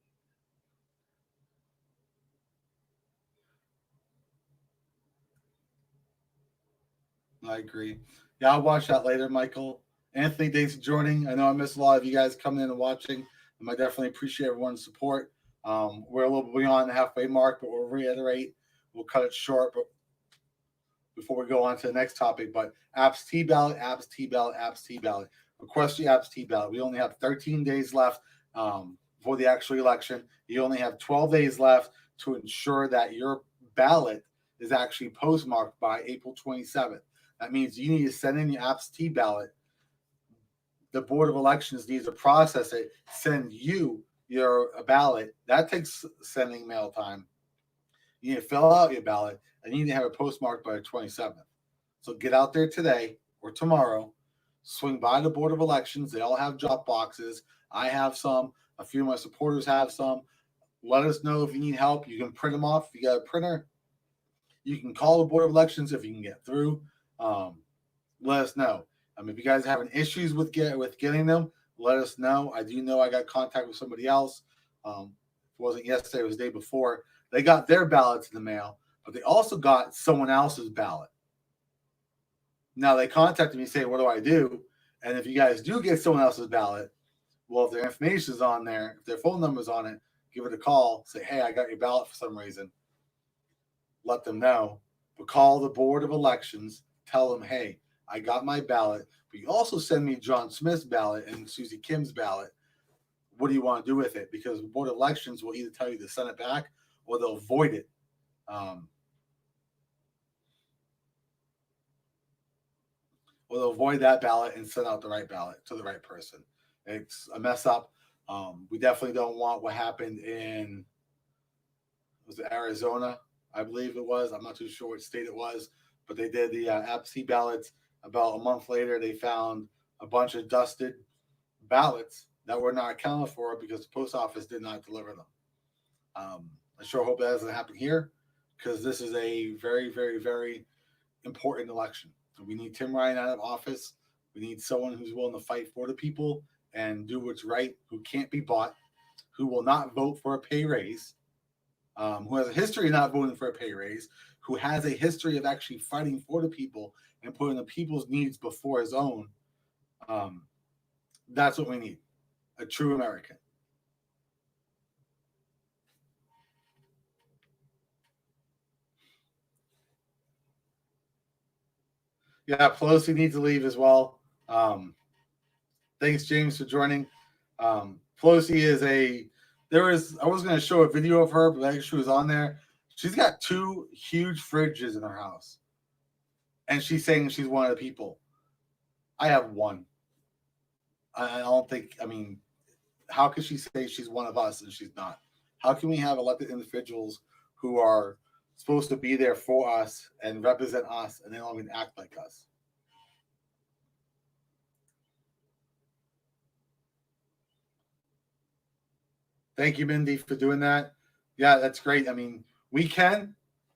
I agree. Yeah, I'll watch that later, Michael. Anthony, thanks for joining. I know I missed a lot of you guys coming in and watching. I definitely appreciate everyone's support. We're a little bit beyond the halfway mark, but we'll reiterate. We'll cut it short, but before we go on to the next topic. But absentee ballot, absentee ballot, absentee ballot. Request the absentee ballot. We only have 13 days left for the actual election. You only have 12 days left to ensure that your ballot is actually postmarked by April 27th. That means you need to send in your absentee ballot the Board of Elections needs to process it, send you your ballot. That takes sending mail time. You need to fill out your ballot, and you need to have it postmarked by the 27th. So get out there today or tomorrow. Swing by the Board of Elections. They all have drop boxes. I have some. A few of my supporters have some. Let us know if you need help. You can print them off. If you got a printer, you can call the Board of Elections if you can get through. Let us know. If you guys are having issues with getting them, let us know. I do know I got contact with somebody else. It wasn't yesterday, it was the day before. They got their ballots in the mail, but they also got someone else's ballot. Now they contacted me saying, what do I do? And if you guys do get someone else's ballot, well, if their information is on there, if their phone number is on it, give it a call. Say, hey, I got your ballot for some reason. Let them know. But call the Board of Elections. Tell them, hey, I got my ballot. But you also send me John Smith's ballot and Susie Kim's ballot. What do you want to do with it? Because the Board of Elections will either tell you to send it back or they'll void it. Or they'll void that ballot and send out the right ballot to the right person. It's a mess up. We definitely don't want what happened in, was it Arizona? I believe it was. I'm not too sure what state it was, but they did the absentee ballots. About a month later, they found a bunch of dusted ballots that were not accounted for because the post office did not deliver them. I sure hope that doesn't happen here, because this is a very, very, very important election. We need Tim Ryan out of office. We need someone who's willing to fight for the people and do what's right, who can't be bought, who will not vote for a pay raise, who has a history of not voting for a pay raise, who has a history of actually fighting for the people and putting the people's needs before his own. That's what we need. A true American. Yeah, Pelosi needs to leave as well. Thanks, James, for joining. Pelosi is I was going to show a video of her, but she was on there. She's got 2 huge fridges in her house. And she's saying she's one of the people. I have one. I don't think, how could she say she's one of us and she's not? How can we have elected individuals who are supposed to be there for us and represent us, and they don't even act like us? Thank you, Mindy, for doing that. Yeah, that's great. We can.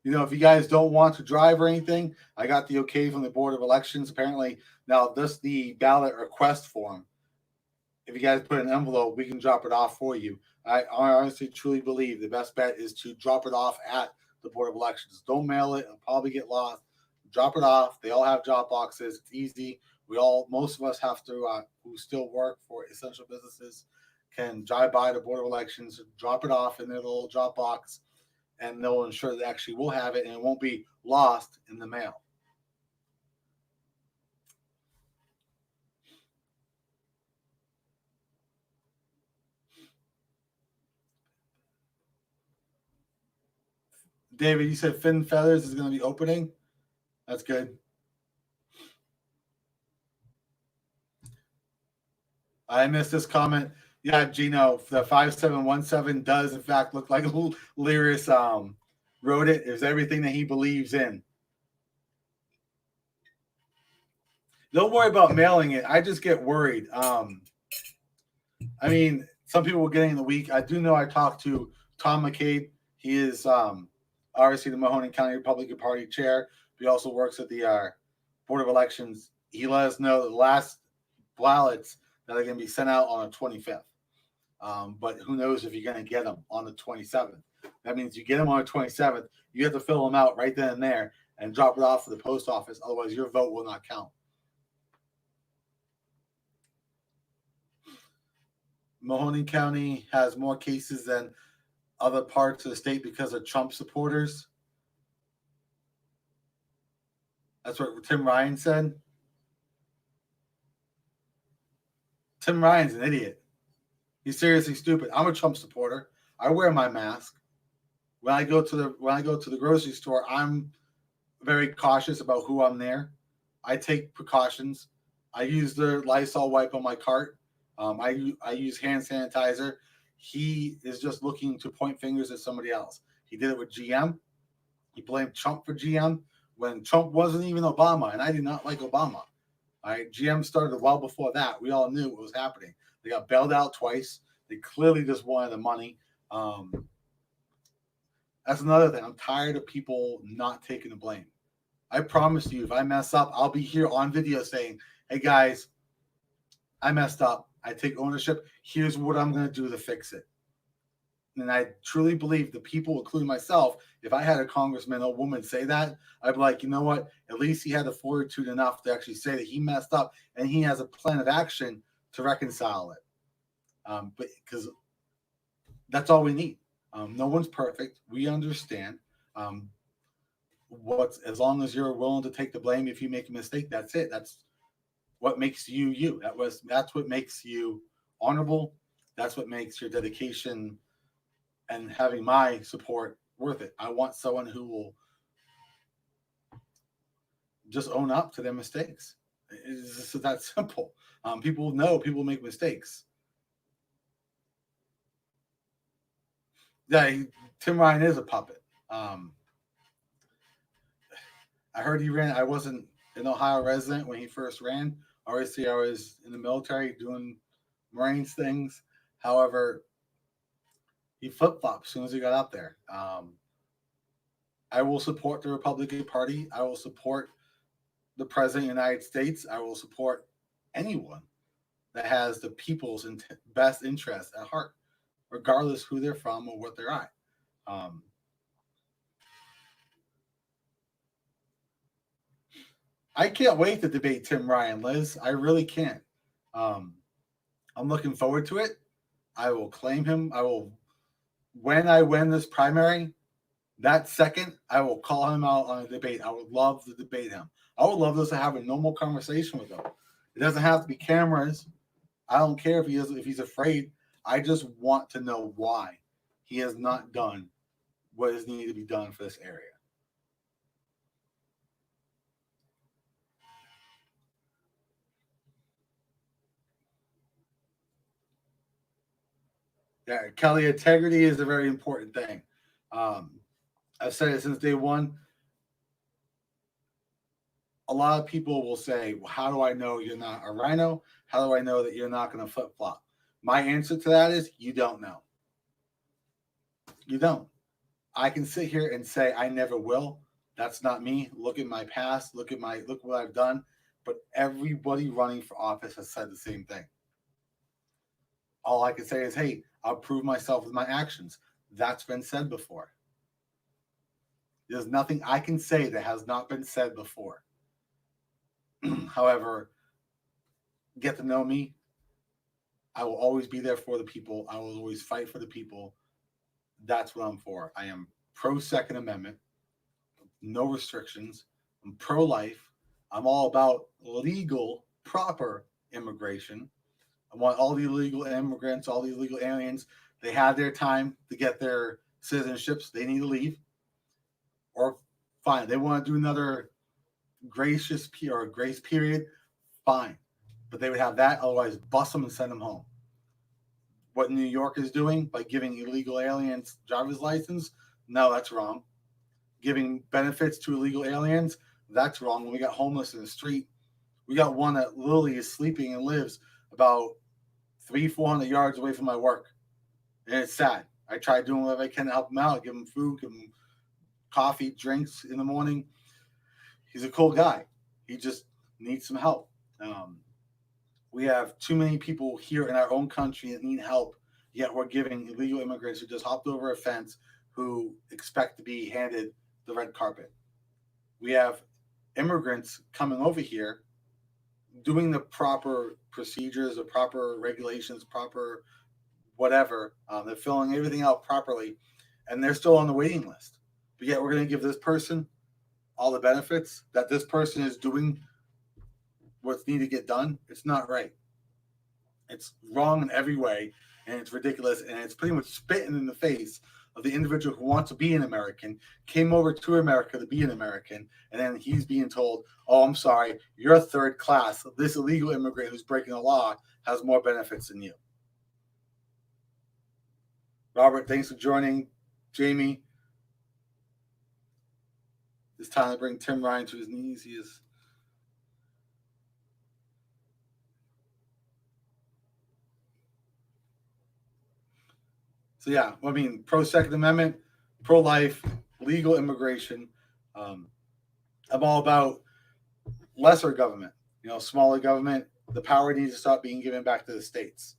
If you guys don't want to drive or anything, I got the okay from the Board of Elections. Apparently, now this the ballot request form. If you guys put an envelope, we can drop it off for you. I honestly, truly believe the best bet is to drop it off at the Board of Elections. Don't mail it; it'll probably get lost. Drop it off. They all have drop boxes. It's easy. Most of us have to, who still work for essential businesses, can drive by the Board of Elections, drop it off in their little drop box, and they'll ensure that actually we'll have it and it won't be lost in the mail. David, you said Finn Feathers is going to be opening. That's good. I missed this comment. Yeah, Gino, the 5717 does in fact look like Lyris wrote it. It's everything that he believes in. Don't worry about mailing it. I just get worried. Some people were getting in the week. I do know I talked to Tom McCabe. He is obviously the Mahoning County Republican Party chair. He also works at the Board of Elections. He let us know the last ballots that are going to be sent out on the 25th. But who knows if you're going to get them on the 27th. That means you get them on the 27th. You have to fill them out right then and there and drop it off to the post office. Otherwise, your vote will not count. Mahoning County has more cases than other parts of the state because of Trump supporters. That's what Tim Ryan said. Tim Ryan's an idiot. He's seriously stupid. I'm a Trump supporter. I wear my mask. When I go to the grocery store, I'm very cautious about who I'm there. I take precautions. I use the Lysol wipe on my cart. I use hand sanitizer. He is just looking to point fingers at somebody else. He did it with GM. He blamed Trump for GM when Trump wasn't even Obama, and I did not like Obama. All right, GM started well before that. We all knew what was happening. They got bailed out twice. They clearly just wanted the money. That's another thing. I'm tired of people not taking the blame. I promise you, if I mess up, I'll be here on video saying, hey guys, I messed up. I take ownership. Here's what I'm going to do to fix it. And I truly believe the people, including myself, if I had a congressman or woman say that, I'd be like, you know what? At least he had the fortitude enough to actually say that he messed up and he has a plan of action to reconcile it. But because that's all we need. No one's perfect. We understand. As long as you're willing to take the blame if you make a mistake, that's it. That's what makes you you. That's what makes you honorable. That's what makes your dedication and having my support worth it. I want someone who will just own up to their mistakes. It's just that simple. People know people make mistakes. Yeah, Tim Ryan is a puppet. I heard he ran. I wasn't an Ohio resident when he first ran. Obviously, I was in the military doing Marines things. However, he flip-flopped as soon as he got up there. I will support the Republican Party. I will support the President of the United States. I will support anyone that has the people's best interest at heart, regardless who they're from or what they're at. I can't wait to debate Tim Ryan, Liz. I really can't. I'm looking forward to it. I will claim him. When I win this primary, that second, I will call him out on a debate. I would love to debate him. I would love to have a normal conversation with him. It doesn't have to be cameras. I don't care if he's afraid. I just want to know why he has not done what is needed to be done for this area. Yeah, Kelly, integrity is a very important thing. I've said it since day one. A lot of people will say, well, how do I know you're not a rhino? How do I know that you're not going to flip-flop? My answer to that is you don't know. You don't. I can sit here and say I never will. That's not me. Look at my past. Look what I've done. But everybody running for office has said the same thing. All I can say is, hey, I'll prove myself with my actions. That's been said before. There's nothing I can say that has not been said before. However, get to know me. I will always be there for the people. I will always fight for the people. That's what I'm for. I am pro Second Amendment. No restrictions. I'm pro-life. I'm all about legal, proper immigration. I want all the illegal immigrants, all the illegal aliens. They had their time to get their citizenships. They need to leave. Or fine, they want to do another grace period. Fine, but they would have that. Otherwise, bust them and send them home. What New York is doing by giving illegal aliens driver's license, no, that's wrong. Giving benefits to illegal aliens, that's wrong. When we got homeless in the street, we got one that literally is sleeping and lives about 300-400 yards away from my work, and it's sad. I try doing whatever I can to help him out, give him food, give him coffee, drinks in the morning. He's a cool guy. He just needs some help. We have too many people here in our own country that need help, yet we're giving illegal immigrants who just hopped over a fence who expect to be handed the red carpet. We have immigrants coming over here doing the proper procedures, the proper regulations, proper whatever. They're filling everything out properly, and they're still on the waiting list. But yet we're going to give this person all the benefits that this person is doing what's needed to get done. It's not right. It's wrong in every way, and it's ridiculous, and it's pretty much spitting in the face of the individual who wants to be an American, came over to America to be an American, and then he's being told, oh, I'm sorry, you're third class. This illegal immigrant who's breaking the law has more benefits than you. Robert, thanks for joining. Jamie, it's time to bring Tim Ryan to his knees. He is. So yeah, I mean, pro-Second Amendment, pro-life, legal immigration. I'm all about lesser government, smaller government. The power needs to stop being given back to the states.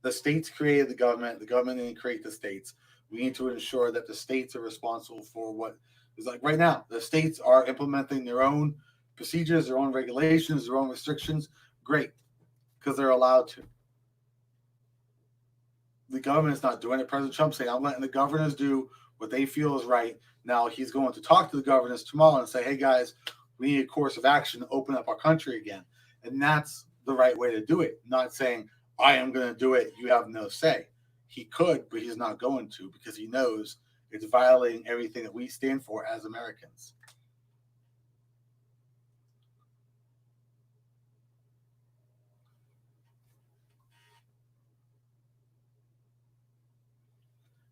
The states created the government didn't create the states. We need to ensure that the states are responsible for what is like right now. The states are implementing their own procedures, their own regulations, their own restrictions. Great, because they're allowed to. The government is not doing it. President Trump saying, I'm letting the governors do what they feel is right. Now he's going to talk to the governors tomorrow and say, hey guys, we need a course of action to open up our country again. And that's the right way to do it. Not saying, I am going to do it, you have no say. He could, but he's not going to because he knows it's violating everything that we stand for as Americans.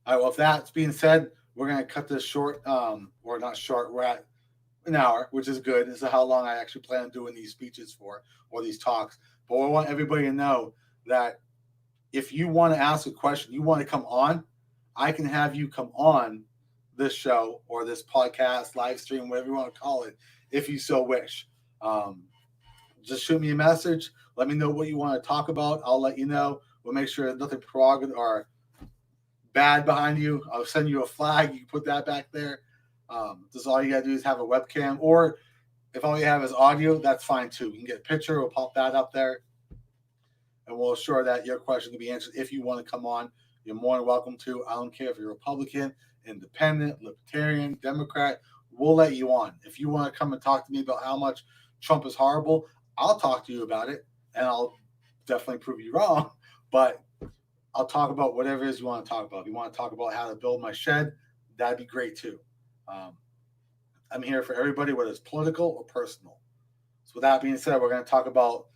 All right, well, if that's being said, we're going to cut this short, or not short. We're at an hour, which is good. This is how long I actually plan on doing these speeches for, or these talks. But I want everybody to know that if you want to ask a question, you want to come on, I can have you come on this show or this podcast, live stream, whatever you want to call it, if you so wish. Just shoot me a message. Let me know what you want to talk about. I'll let you know. We'll make sure there's nothing prerogative or bad behind you. I'll send you a flag. You can put that back there. Just all you got to do is have a webcam. Or if all you have is audio, that's fine too. You can get a picture. We'll pop that up there. And we'll assure that your question can be answered. If you want to come on, you're more than welcome to. I don't care if you're Republican, Independent, Libertarian, Democrat. We'll let you on. If you want to come and talk to me about how much Trump is horrible, I'll talk to you about it. And I'll definitely prove you wrong. But I'll talk about whatever it is you want to talk about. If you want to talk about how to build my shed, that'd be great too. I'm here for everybody, whether it's political or personal. So with that being said, we're going to talk about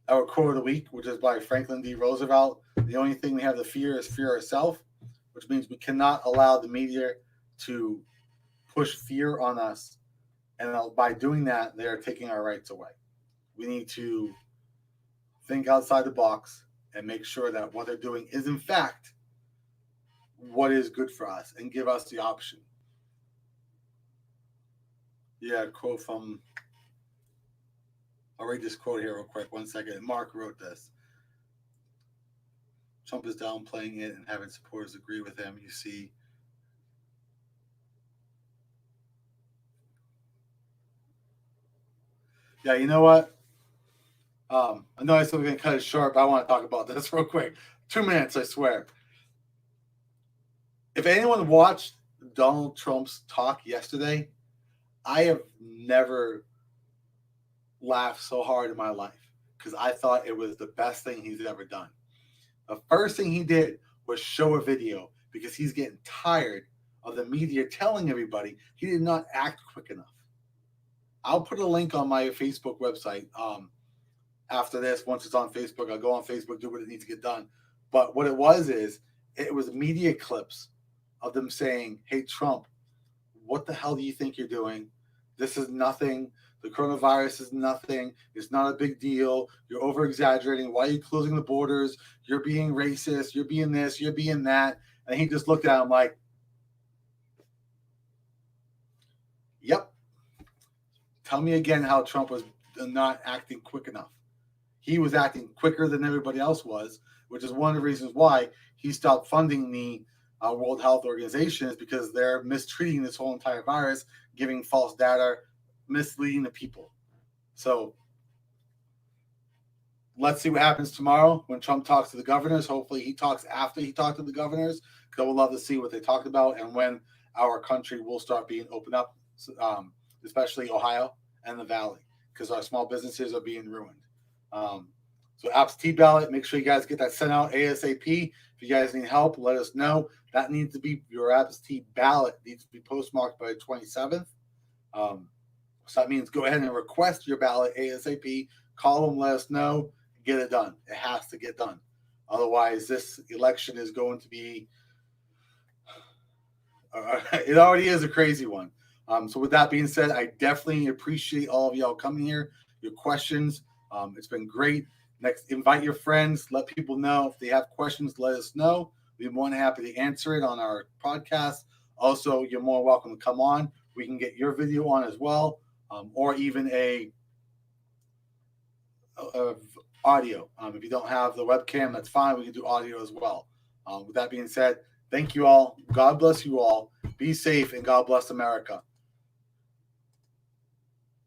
our quote of the week, which is by Franklin D. Roosevelt. The only thing we have to fear is fear ourselves, which means we cannot allow the media to push fear on us. And by doing that, they are taking our rights away. We need to think outside the box and make sure that what they're doing is, in fact, what is good for us and give us the option. Yeah, a quote from... I'll read this quote here real quick. 1 second. Mark wrote this. Trump is downplaying it and having supporters agree with him. You see, yeah, you know what? I know I said we're going to cut it short, but I want to talk about this real quick. 2 minutes, I swear. If anyone watched Donald Trump's talk yesterday, I have never laughed so hard in my life because I thought it was the best thing he's ever done. The first thing he did was show a video because he's getting tired of the media telling everybody he did not act quick enough. I'll put a link on my Facebook website after this. Once it's on Facebook, I'll go on Facebook, do what it needs to get done. But what it was media clips of them saying, hey, Trump, what the hell do you think you're doing? This is nothing. The coronavirus is nothing. It's not a big deal. You're over-exaggerating. Why are you closing the borders? You're being racist. You're being this. You're being that. And he just looked at him like, yep. Tell me again how Trump was not acting quick enough. He was acting quicker than everybody else was, which is one of the reasons why he stopped funding the World Health Organization, is because they're mistreating this whole entire virus, giving false data, misleading the people. So let's see what happens tomorrow when Trump talks to the governors. Hopefully he talks after he talked to the governors, because I would love to see what they talked about and when our country will start being opened up, especially Ohio and the Valley, because our small businesses are being ruined. So absentee ballot, make sure you guys get that sent out ASAP. If you guys need help, let us know. That needs to be, your absentee ballot needs to be postmarked by the 27th. So that means go ahead and request your ballot ASAP. Call them, let us know, get it done. It has to get done. Otherwise, this election is going to be, it already is a crazy one. So with that being said, I definitely appreciate all of y'all coming here, your questions. It's been great. Next, invite your friends. Let people know if they have questions. Let us know. We'd be more than happy to answer it on our podcast. Also, you're more welcome to come on. We can get your video on as well, or even a audio. If you don't have the webcam, that's fine. We can do audio as well. With that being said, thank you all. God bless you all. Be safe, and God bless America.